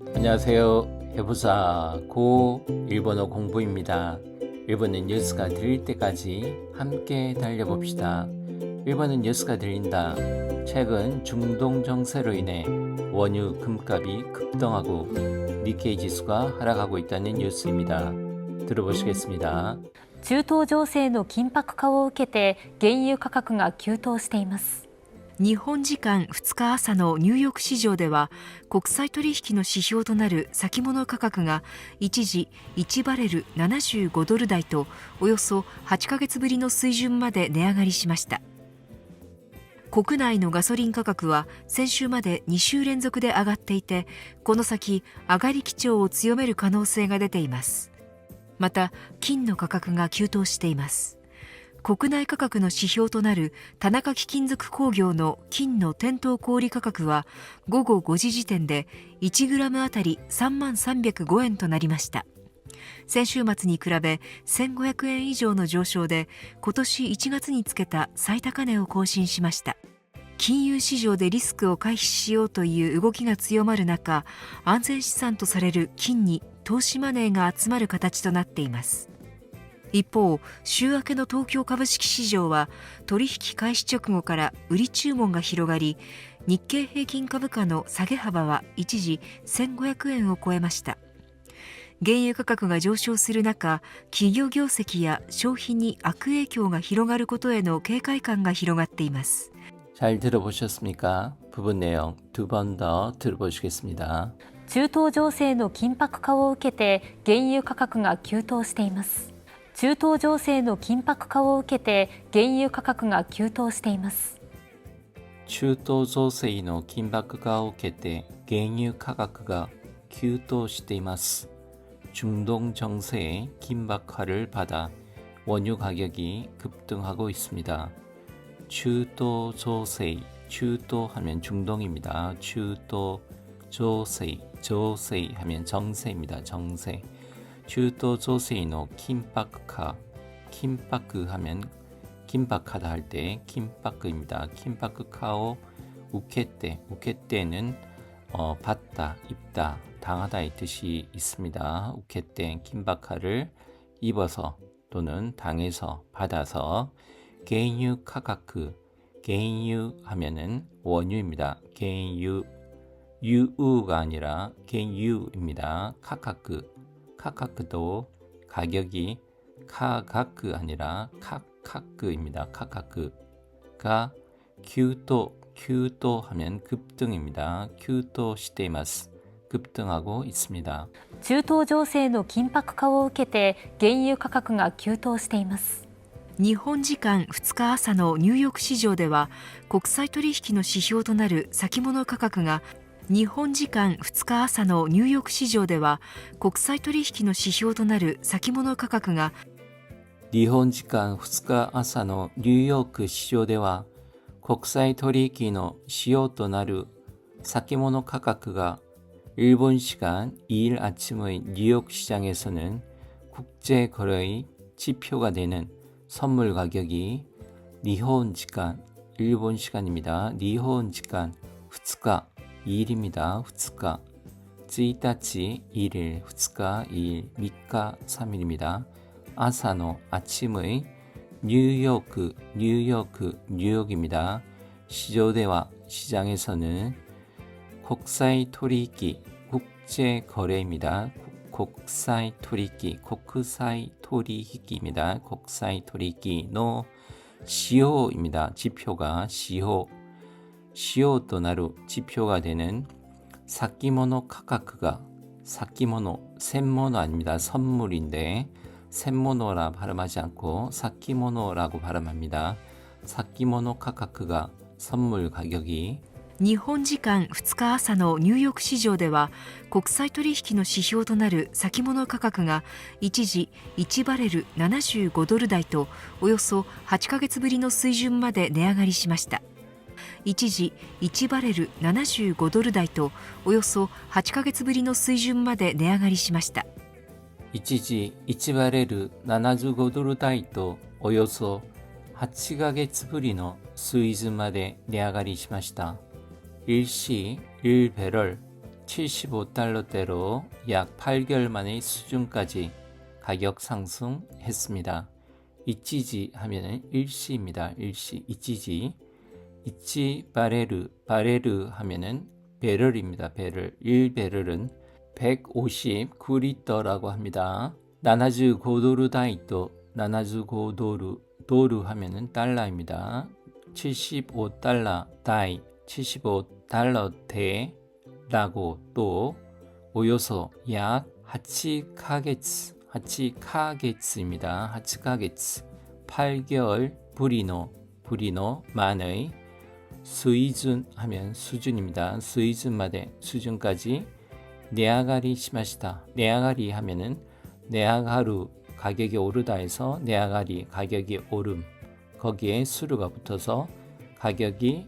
안녕하세요. 해부사 고 일본어 공부입니다. 일본어 뉴스가 들릴 때까지 함께 달려봅시다. 일본어 뉴스가 들린다. 최근 중동 정세로 인해 원유 금값이 급등하고 니케이 지수가 하락하고 있다는 뉴스입니다. 들어보시겠습니다. 中東情勢の緊迫化を受けて原油価格が急騰しています。日本時間2日朝のニューヨーク市場では国際取引の指標となる先物価格が一時1バレル75ドル台とおよそ8ヶ月ぶりの水準まで値上がりしました。国内のガソリン価格は先週まで2週連続で上がっていて、この先上がり基調を強める可能性が出ています。また金の価格が急騰しています。国内価格の指標となる田中貴金属工業の金の店頭小売価格は午後5時時点で1グラムあたり3万305円となりました。先週末に比べ1500円以上の上昇で今年1月につけた最高値を更新しました。金融市場でリスクを回避しようという動きが強まる中、安全資産とされる金に投資マネーが集まる形となっています。一方、週明けの東京株式市場は取引開始直後から売り注文が広がり、日経平均株価の下げ幅は一時1500円を超えました。原油価格が上昇する中、企業業績や消費に悪影響が広がることへの警戒感が広がっています。잘 들어보셨습니까? 부분 내용 두 번 더 들어보시겠습니다. 中東情勢の緊迫化を受けて原油価格が急騰しています。中東情勢の緊迫化を受けて原油価格が急騰しています。中東情勢の緊迫化を受けて原油価格が急騰しています。 중동 정세의 긴박화를 받아 원유 가격이 급등하고 있습니다. 주도 조세, 주도 하면 중동입니다. 주도 조세, 조세 하면 정세입니다. 정세. 주도 조세의 긴박화, 긴박크 하면 긴박하다 할 때 긴박크입니다. 긴박크카오 우케떼, 우케떼는 받다, 입다, 당하다의 뜻이 있습니다. 우케떼, 긴박화를 입어서 또는 당해서, 받아서 게인유 카카크, 게인유 하면은 원유입니다. 게인유, 유우가 아니라 게인유입니다. 카카크, 카카크도 가격이 카가크 아니라 카카크입니다. 카카크가 규도 하면 급등입니다. 규도 시테이마스, 급등하고 있습니다. 中東情勢の緊迫化を受けて原油価格が急騰しています。日本時間2日朝のニューヨーク市場では国際取引の指標となる先物価格が日本時間2日朝のニューヨーク市場では国際取引の指標となる先物価格が日本時間2日朝のニューヨーク市場では国際取引の指標となる先物価格が일본 시간 2일 아침의 뉴욕 시장에서는 국제 거래의 지표가 되는 선물 가격이 니혼 시간, 일본 시간입니다. 니혼 시간 2日, 2일입니다. 2日, 1日, 1일, 2日, 2일, 3日, 3일입니다. 아사노, 아침의 뉴욕입니다. 시조대와 시장에서는 국際取引, 국제 거래입니다. 국際取引입니다. 국際取引の 시효입니다. 지표가 시효となる 지표가 되는 사키모노価格が 사키모노, 센모노 아닙니다. 선물인데 센모노라 발음하지 않고 사키모노라고 발음합니다. 사키모노価格が 선물 가격이 日本時間2日朝のニューヨーク市場では国際取引の指標となる先物価格が一時1バレル75ドル台とおよそ8ヶ月ぶりの水準まで値上がりしました。一時1バレル75ドル台とおよそ8ヶ月ぶりの水準まで値上がりしました。一時1バレル75ドル台とおよそ8ヶ月ぶりの水準まで値上がりしました。일시 1배럴 75달러대로 약 8개월 만의 수준까지 가격 상승했습니다. 이치지 하면은 일시입니다. 일시, 이치지. 이치 바레르 하면은 배럴입니다. 배럴. 1배럴은 159리터라고 합니다. 75ドル 다이또 75ドル 도루 하면은 달러입니다. 75달러 다이 75달러 대라고 또 오요소 약 8ヶ月입니다. 8ヶ月 8개월 불이노 만의 수이준 하면 수준입니다. 수이준마대 수준까지 네아가리 시마시다. 네아가리 하면은 네아가루 가격이 오르다에서 네아가리 가격이 오름 거기에 수루가 붙어서 가격이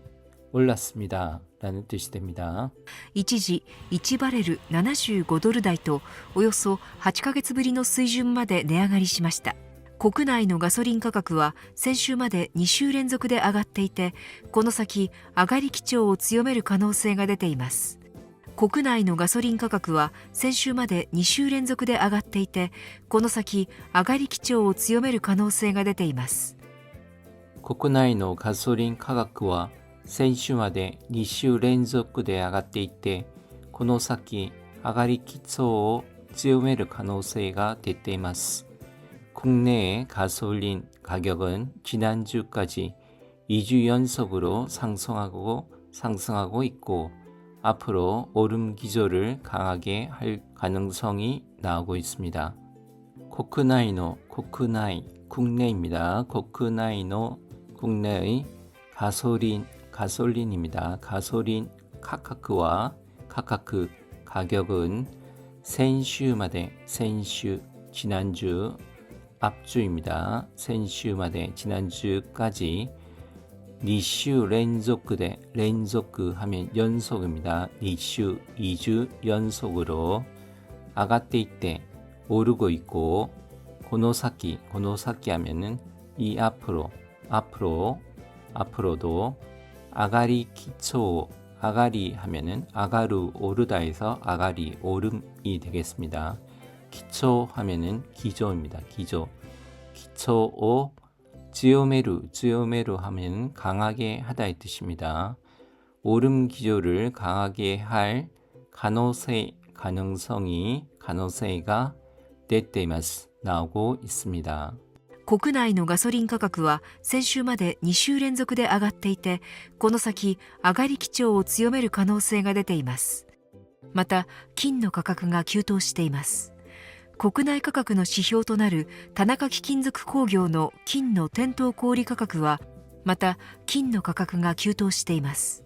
올랐습니다. 라는 뜻이 됩니다. 一時1バレル75ドル台とおよそ8ヶ月ぶりの水準まで値上がりしました。国内のガソリン価格は先週まで2週連続で上がっていて、この先上がり基調を強める可能性が出ています。国内のガソリン価格は先週まで2週連続で上がっていて、この先上がり基調を強める可能性が出ています。国内のガソリン価格は先週まで2週連続で上がっていて、この先上がり基調を強める可能性が出ています。 국내의 가솔린 가격은 지난주까지 2주 연속으로 상승하고 있고 앞으로 오름 기조를 강하게 할 가능성이 나오고 있습니다. 국내입니다. 국내의 가솔린입니다. 가솔린 가격은 지난주 앞주입니다.先週まで 지난주까지 2주連続 하면 연속입니다. 2주 연속으로 上がっていって 오르고 있고 この先 하면은 이 앞으로도 아가리 기초 아가리 하면은 아가루 오르다에서 아가리 오름이 되겠습니다. 기초 하면은 기조입니다. 기초오 찌오메루 하면 강하게 하다의 뜻입니다. 오름 기조를 강하게 할 가능성이가 出ています 나오고 있습니다. 国内のガソリン価格は先週まで2週連続で上がっていて、この先上がり基調を強める可能性が出ています。また金の価格が急騰しています。国内価格の指標となる田中貴金属工業の金の店頭小売価格はまた金の価格が急騰しています。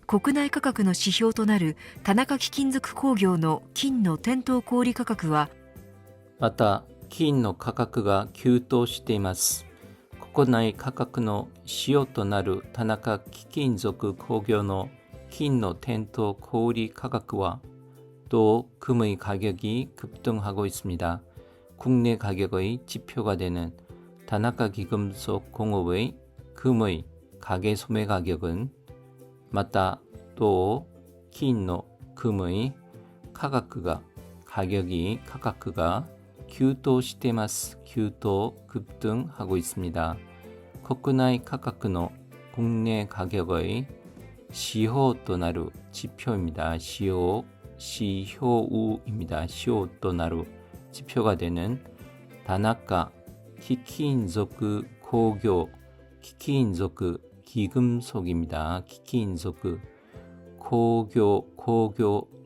国内価格の指標となる田中貴金属工業の金の店頭小売価格はまた金の価格が急騰しています。国内価格の指標となる田中貴金属工業の金の店頭小売価格は또 금의 가격이 급등하고 있습니다. 국내 가격의 지표가 되는 다나카 기금속 공업의 금의 가계 소매 가격은 맞다 또金の 금의 가격가急騰しています.急騰 급등하고 있습니다. 국내 가격의 국내 가격의 시효となる 지표입니다. 시효우입니다. 시효となる 지표가 되는 다나카 기금속 기금속입니다. 기금속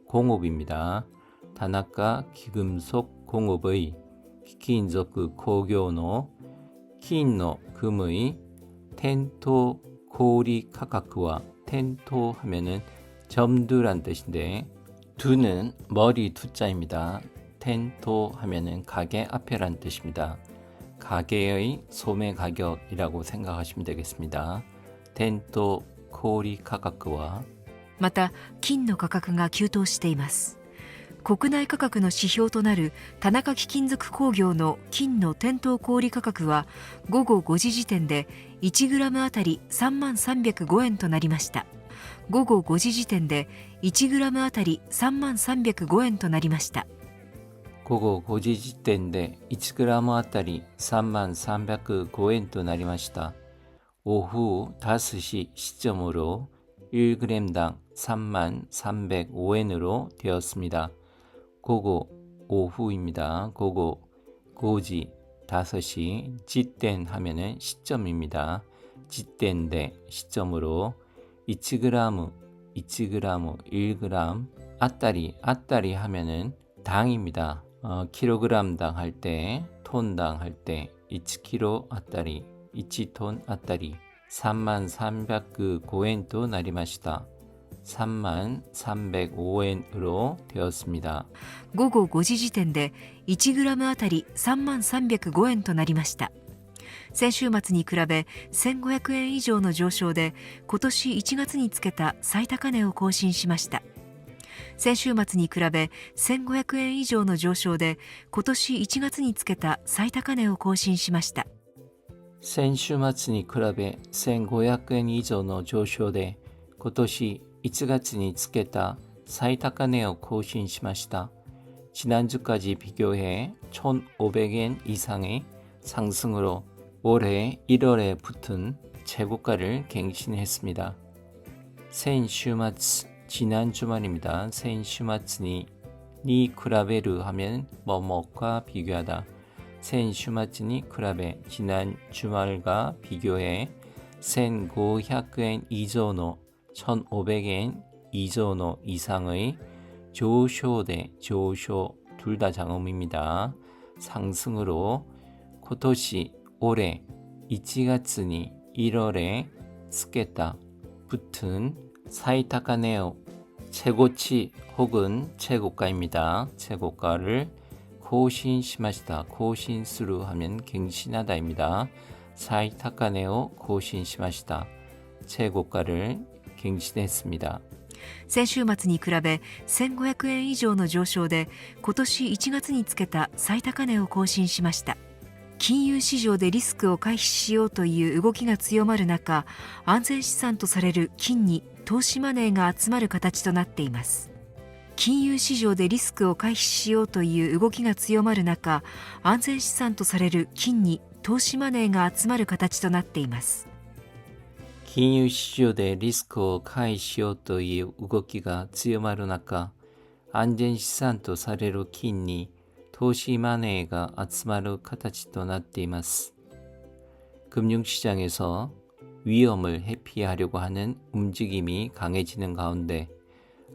공업입니다. 다나카 기금속 공업의 기금속工業の 金の 금의 텐토 고리価格は 텐토 하면은 점두란 뜻인데 두는 머리 두자입니다. 텐토 하면은 가게 앞에란 뜻입니다. 가게의 소매 가격이라고 생각하시면 되겠습니다. 텐토 고리価格はまた金の価格が急騰しています。国内価格の指標となる田中貴金属工業の金の店頭小売価格は午後5時時点で1グラムあたり3万305円となりました。午後5時時点で 1g あたり3万305円となりました。午後5時時点で 1g あたり3万305円となりました。오후 5시 시점으로 1g당 3만 305엔으로 되었습니다. 고고 오후입니다. 고고 고지 5시 지땐 하면은 시점입니다. 지땐데 시점으로 1g 1g 아따리 하면은 당입니다. 킬로그램당 할 때, 톤당 할 때 1kg 아따리 1톤 아따리 3305엔 또なりました. 3305엔으로 되었습니다. 午後5時時点で 1g あたり3万305円となりました。先週末に比べ1500円以上の上昇で今年1月につけた最高値を更新しました。先週末に比べ1500円以上の上昇で今年1月につけた最高値を更新しました。先週末に比べ1500円以上の上昇で今年1月につけた最高値を更新しました。 지난주까지 비교해 1,500엔 이상의 상승으로 올해 1월에 붙은 최고가를 갱신했습니다. 先週末 지난 주말입니다. 先週末に 比べる 하면 뭐뭐과 비교하다. 先週末に比べ 지난 주말과 비교해 1,500엔 이전의 1,500엔 이전의 이상의 조쇼대 조쇼 둘 다 장음입니다. 상승으로 今年 올해 1月に 1월에 つけた 붙은 사이타카네오 최고치 혹은 최고가입니다. 최고가를 고신시마시다. 고신수루 하면 갱신하다입니다. 사이타카네오 고신시마시다. 최고가를 갱신했습니다. 先週末に比べ1500円以上の上昇で今年1月につけた最高値を更新しました。金融市場でリスクを回避しようという動きが強まる中、安全資産とされる金に投資マネーが集まる形となっています。金融市場でリスクを回避しようという動きが強まる中、安全資産とされる金に投資マネーが集まる形となっています。金融市場でリスクを回避しようという動きが強まる中、安全資産とされる金に投資マネーが集まる形となっています。 금융시장에서 위험을 회피하려고 하는 움직임이 강해지는 가운데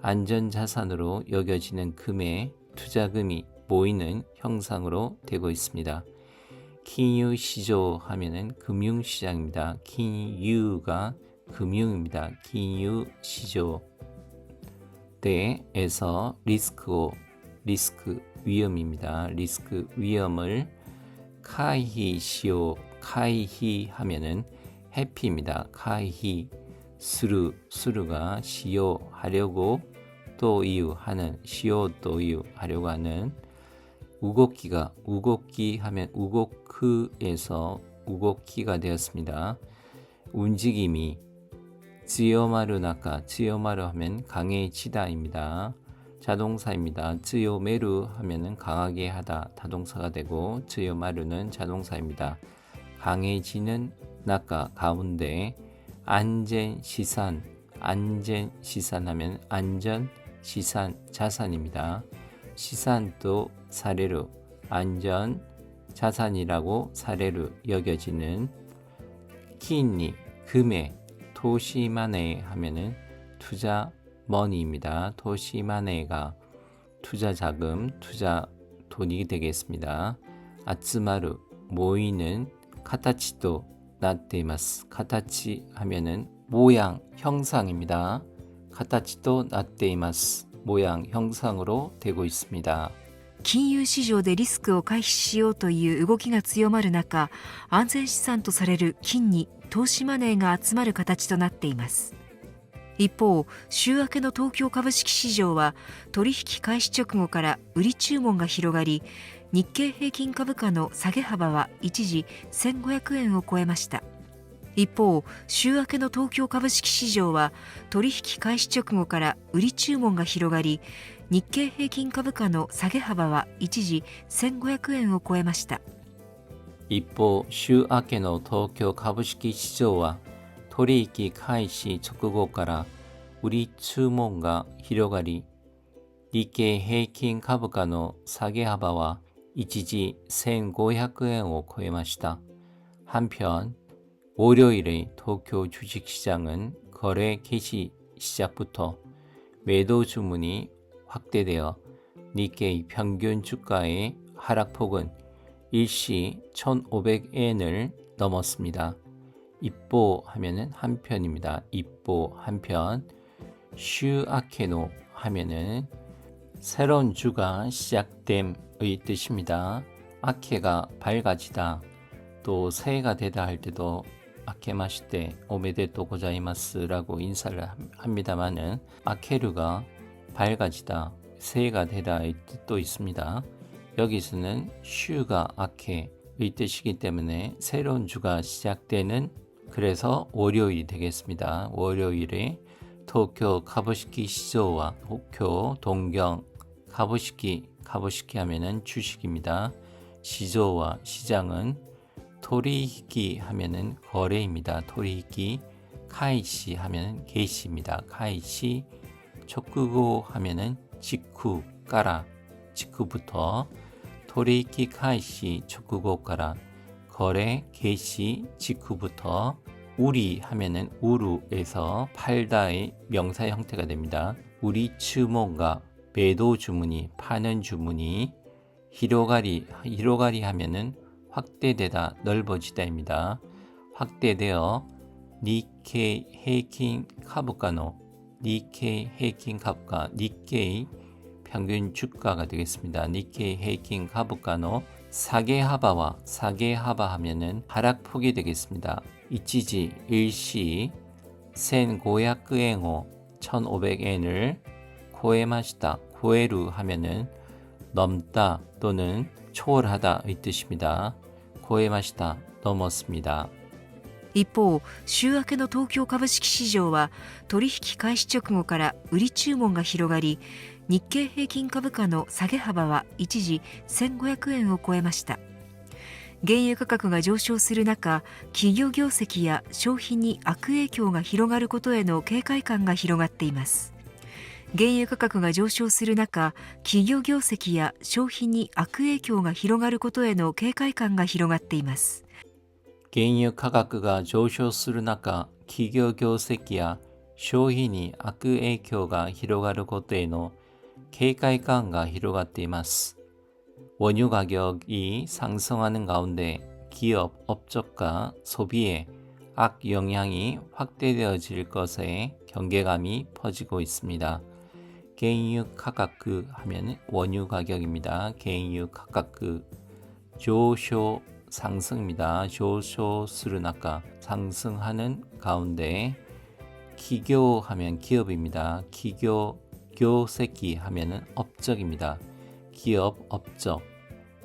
안전자산으로 여겨지는 금에 투자금이 모이는 형상으로 되고 있습니다.金融시조 하면은 금융시장입니다.金유가 금융입니다.金融시조 대에서 리스크 위험입니다. 리스크 위험을 카이히시오 카이히하면은 해피입니다. 카이히 수루가 시오 하려고 또 이유 하는 시오 또 이유 하려고 하는 우곡기 하면 우곡크에서 우곡기가 되었습니다. 움직임이 찌요마르나까 찌요마르 하면 강해지다입니다. 자동사입니다. 찌요메루 하면은 강하게 하다 타동사가 되고 찌요마르는 자동사입니다. 강해지는 나까 가운데 안전시산 하면 안전시산 자산입니다. 시산도 사례로 안전 자산이라고 사례로 여겨지는 키니 금에 토시마네 하면은 투자 머니입니다. 토시마네가 투자 자금, 투자 돈이 되겠습니다. 아츠마루 모이는 카타치도 나테이마스. 카타치 하면은 모양, 형상입니다. 카타치도 나테이마스. 모양, 형상으로 되고 있습니다. 金融市場でリスクを回避しようという動きが強まる中、安全資産とされる金に投資マネーが集まる形となっています。一方、週明けの東京株式市場は取引開始直後から売り注文が広がり、日経平均株価の下げ幅は一時1500円を超えました。一方、週明けの東京株式市場は取引開始直後から売り注文が広がり、日経平均株価の下げ幅は一時1500円を超えました。一方、週明けの東京株式市場は取引開始直後から売り注文が広がり、日経平均株価の下げ幅は一時1500円を超えました。한편 월요일의 도쿄 주식시장은 거래 개시 시작부터 매도 주문이 확대되어 니케이 평균 주가의 하락폭은 일시 1,500엔을 넘었습니다. 입보 하면은 한편입니다. 입보 한편, 슈아케노 하면은 새로운 주가 시작됨의 뜻입니다. 아케가 밝아지다, 또 새해가 되다 할 때도 아케마시테 오메데토 고자이마스라고 인사를 합니다마는 아케루가 밝아지다, 새해가 되다의 뜻도 있습니다. 여기서는 슈가 아케의 뜻이기 때문에 새로운 주가 시작되는, 그래서 월요일이 되겠습니다. 월요일에 도쿄 가부시키 시조와 도쿄 동경 가부시키 하면은 주식입니다. 시조와 시장은 토리히키 하면은 거래입니다. 토리히키, 카이시 하면은 게시입니다. 카이시, 촉구고 하면은 직후, 까라, 직후부터, 토리히키 카이시 촉구고 까라, 거래 게시 직후부터, 우리 하면은 우루에서 팔다의 명사 형태가 됩니다. 우리 주문과 매도 주문이, 파는 주문이, 히로가리 하면은 확대되다, 넓어지다입니다. 확대되어 니케이 헤이킨 카부카노, 니케이 헤이킨 카부카, 니케이 평균 주가가 되겠습니다. 니케이 헤이킨 카부카노 사게하바와 사게하바 하면은 하락폭이 되겠습니다. 이치지 일시 센 고야크엔오 1,500엔을 코에마시다, 코에루 하면은 넘다 또는 초월하다의 뜻입니다. 코에마시다, 넘었습니다. 一方、週明けの東京株式市場は取引開始直後から売り注文が広がり、日経平均株価の下げ幅は一時1500円を超えました。原油価格が上昇する中、企業業績や消費に悪影響が広がることへの警戒感が広がっています。原油価格が上昇する中、企業業績や消費に悪影響が広がることへの警戒感が広がっています。原油価格が上昇する中、企業業績や消費に悪影響が広がることへの警戒感が広がっています。 원유 가격이 상승하는 가운데 기업, 업적과 소비에 악영향이 확대되어질 것에 경계감이 퍼지고 있습니다.原油価格하면 원유 가격입니다. 原油価格 上昇 상승입니다. 上昇する中 상승하는 가운데 기교 하면 기업입니다. 기교 교세기 하면은 업적입니다. 기업 업적,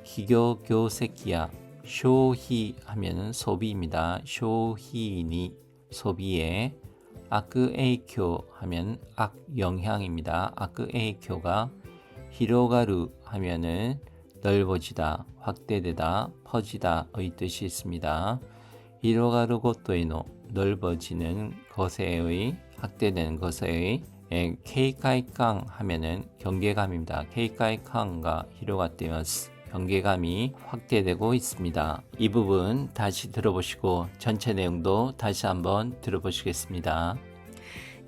기교 교세기야. 쇼히 하면은 소비입니다. 쇼히니 소비에, 악에이쿄 하면 악영향입니다. 악에이쿄가 히로가루 하면은 넓어지다, 확대되다, 퍼지다의 뜻이 있습니다. 히로가루 고토에노 넓어지는 것에의, 확대되는 것에의, 케이카이캉 하면은 경계감입니다. 케이카이캉과 히로가테마스, 경계감이 확대되고 있습니다. 이 부분 다시 들어보시고 전체 내용도 다시 한번 들어보시겠습니다.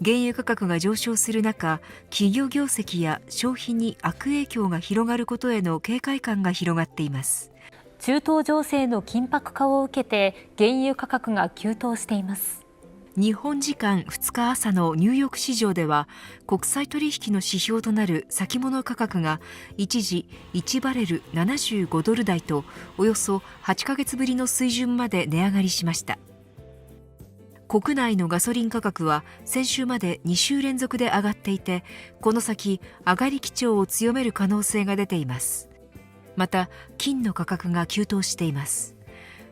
原油価格が上昇する中、企業業績や消費に悪影響が広がることへの警戒感が広がっています。中東情勢の緊迫化を受けて原油価格が急騰しています。日本時間2日朝のニューヨーク市場では、国際取引の指標となる先物価格が一時1バレル75ドル台と、およそ8ヶ月ぶりの水準まで値上がりしました。国内のガソリン価格は先週まで2週連続で上がっていて、この先上がり基調を強める可能性が出ています。また金の価格が急騰しています。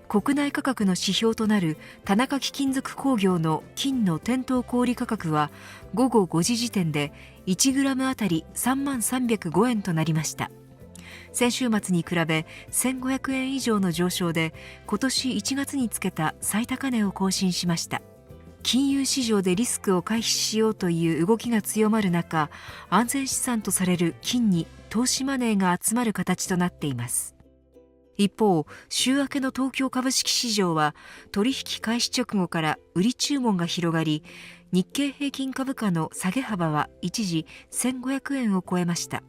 国内価格の指標となる田中貴金属工業の金の店頭小売価格は午後5時時点で1グラムあたり3万305円となりました。先週末に比べ1500円以上の上昇で今年1月につけた最高値を更新しました。金融市場でリスクを回避しようという動きが強まる中、安全資産とされる金に投資マネーが集まる形となっています。一方、週明けの東京株式市場は取引開始直後から売り注文が広がり、日経平均株価の下げ幅は一時1500円を超えました。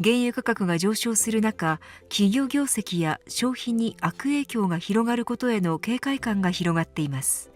原油価格が上昇する中、企業業績や消費に悪影響が広がることへの警戒感が広がっています。